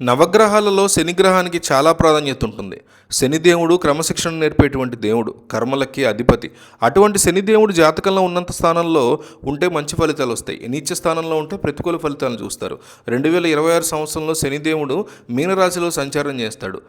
నవగ్రహాలలో శని గ్రహానికి చాలా ప్రాధాన్యత ఉంటుంది. శనిదేవుడు క్రమశిక్షణ నేర్పేటువంటి దేవుడు, కర్మలకి అధిపతి. అటువంటి శనిదేవుడు జాతకంలో ఉన్నంత స్థానంలో ఉంటే మంచి ఫలితాలు వస్తాయి. నీచ స్థానంలో ఉంటే ప్రతికూల ఫలితాలను చూస్తారు. 2026 సంవత్సరంలో శనిదేవుడు మీనరాశిలో సంచారం చేస్తాడు.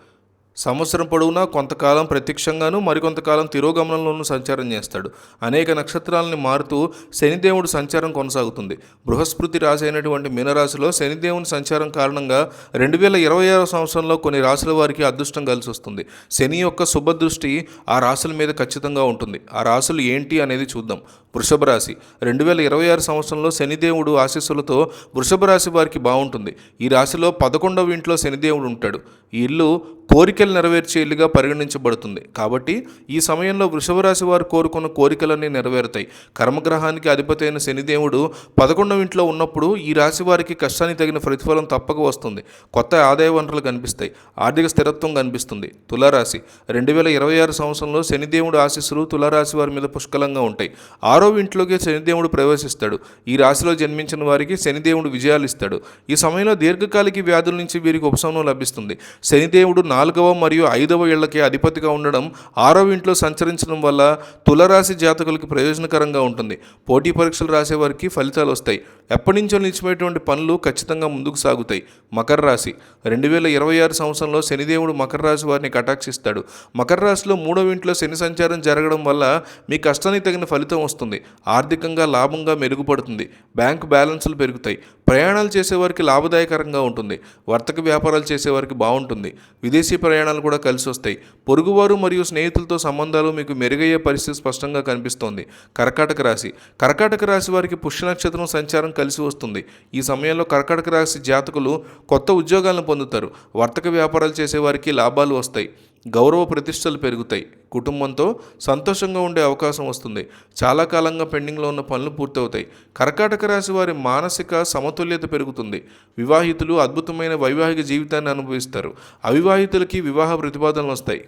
సంవత్సరం పొడవునా కొంతకాలం ప్రత్యక్షంగాను మరికొంతకాలం తిరోగమనంలోనూ సంచారం చేస్తాడు. అనేక నక్షత్రాలని మారుతూ శనిదేవుడు సంచారం కొనసాగుతుంది. బృహస్పతి రాశి అయినటువంటి మీనరాశిలో శనిదేవుని సంచారం కారణంగా 2026 సంవత్సరంలో కొన్ని రాశుల వారికి అదృష్టం కలిసి వస్తుంది. శని యొక్క శుభదృష్టి ఆ రాశుల మీద ఖచ్చితంగా ఉంటుంది. ఆ రాశులు ఏంటి అనేది చూద్దాం. వృషభ రాశి 2026 సంవత్సరంలో శనిదేవుడు ఆశీస్సులతో వృషభ రాశి వారికి బాగుంటుంది. ఈ రాశిలో 11వ ఇంట్లో శనిదేవుడు ఉంటాడు. ఈ ఇల్లు కోరికలు నెరవేర్చే ఇల్లుగా పరిగణించబడుతుంది. కాబట్టి ఈ సమయంలో వృషభ రాశి వారు కోరుకున్న కోరికలన్నీ నెరవేరుతాయి. కర్మగ్రహానికి అధిపతి అయిన శనిదేవుడు 11వ ఇంట్లో ఉన్నప్పుడు ఈ రాశి వారికి కష్టానికి తగిన ప్రతిఫలం తప్పక వస్తుంది. కొత్త ఆదాయ వనరులు కనిపిస్తాయి. ఆర్థిక స్థిరత్వం కనిపిస్తుంది. తులారాశి 2026 సంవత్సరంలో శనిదేవుడు ఆశీస్సులు తులారాశి వారి మీద పుష్కలంగా ఉంటాయి. 6వ ఇంట్లోకి శనిదేవుడు ప్రవేశిస్తాడు. ఈ రాశిలో జన్మించిన వారికి శనిదేవుడు విజయాలు ఇస్తాడు. ఈ సమయంలో దీర్ఘకాలిక వ్యాధుల నుంచి వీరికి ఉపశమనం లభిస్తుంది. శనిదేవుడు 4వ మరియు 5వ ఇళ్లకి అధిపతిగా ఉండడం, 6వ ఇంట్లో సంచరించడం వల్ల తులరాశి జాతకులకి ప్రయోజనకరంగా ఉంటుంది. పోటీ పరీక్షలు రాసే వారికి ఫలితాలు వస్తాయి. ఎప్పటి నుంచో నిలిచిపోయేటువంటి పనులు ఖచ్చితంగా ముందుకు సాగుతాయి. మకర రాశి 2026 సంవత్సరంలో శనిదేవుడు మకర రాశి వారిని కటాక్షిస్తాడు. మకర రాశిలో 3వ ఇంట్లో శని సంచారం జరగడం వల్ల మీ కష్టానికి తగిన ఫలితం వస్తుంది. ఆర్థికంగా లాభంగా మెరుగుపడుతుంది. బ్యాంకు బ్యాలెన్సులు పెరుగుతాయి. ప్రయాణాలు చేసేవారికి లాభదాయకరంగా ఉంటుంది. వర్తక వ్యాపారాలు చేసేవారికి బాగుంటుంది. విదేశీ ప్రయాణాలు కూడా కలిసి వస్తాయి. పొరుగువారు మరియు స్నేహితులతో సంబంధాలు మీకు మెరుగయ్యే పరిస్థితి స్పష్టంగా కనిపిస్తోంది. కర్కాటక రాశి వారికి పుష్య నక్షత్రం సంచారం కలిసి వస్తుంది. ఈ సమయంలో కర్కాటక రాశి జాతకులు కొత్త ఉద్యోగాలను పొందుతారు. వర్తక వ్యాపారాలు చేసేవారికి లాభాలు వస్తాయి. గౌరవ ప్రతిష్టలు పెరుగుతాయి. కుటుంబంతో సంతోషంగా ఉండే అవకాశం వస్తుంది. చాలా కాలంగా పెండింగ్లో ఉన్న పనులు పూర్తవుతాయి. కర్కాటక రాశి వారి మానసిక సమతుల్యత పెరుగుతుంది. వివాహితులు అద్భుతమైన వైవాహిక జీవితాన్ని అనుభవిస్తారు. అవివాహితులకి వివాహ ప్రతిపాదనలు వస్తాయి.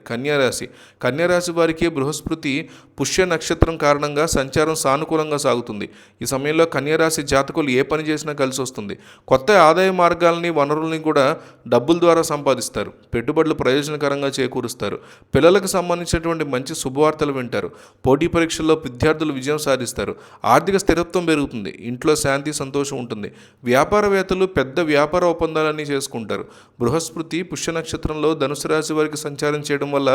కన్యారాశి వారికి బృహస్పతి పుష్య నక్షత్రం కారణంగా సంచారం సానుకూలంగా సాగుతుంది. ఈ సమయంలో కన్యారాశి జాతకులు ఏ పని చేసినా కలిసి వస్తుంది. కొత్త ఆదాయ మార్గాలని వనరుల్ని కూడా డబ్బుల ద్వారా సంపాదిస్తారు. పెట్టుబడులు ప్రయోజనకరంగా చేకూరుస్తారు. పిల్లలకు సంబంధించినటువంటి మంచి శుభవార్తలు వింటారు. పోటీ పరీక్షల్లో విద్యార్థులు విజయం సాధిస్తారు. ఆర్థిక స్థిరత్వం పెరుగుతుంది. ఇంట్లో శాంతి సంతోషం ఉంటుంది. వ్యాపారవేత్తలు పెద్ద వ్యాపార ఒప్పందాలన్నీ చేసుకుంటారు. బృహస్పతి పుష్య నక్షత్రంలో ధనుసు రాశి వారికి సంచారం చేయడం వల్ల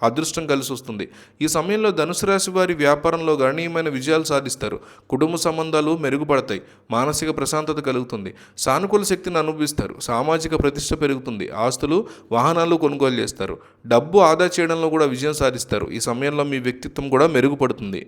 అదృష్టం కలిసి వస్తుంది. ఈ సమయంలో ధనుసు రాశి వారి వ్యాపారంలో గణనీయమైన విజయాలు సాధిస్తారు. కుటుంబ సంబంధాలు మెరుగుపడతాయి. మానసిక ప్రశాంతత కలుగుతుంది. సానుకూల శక్తిని అనుభవిస్తారు. సామాజిక ప్రతిష్ట పెరుగుతుంది. ఆస్తులు వాహనాలు కొనుగోలు చేస్తారు. డబ్బు ఆదా చేయడంలో కూడా విజయం సాధిస్తారు. ఈ సమయంలో మీ వ్యక్తిత్వం కూడా మెరుగుపడుతుంది.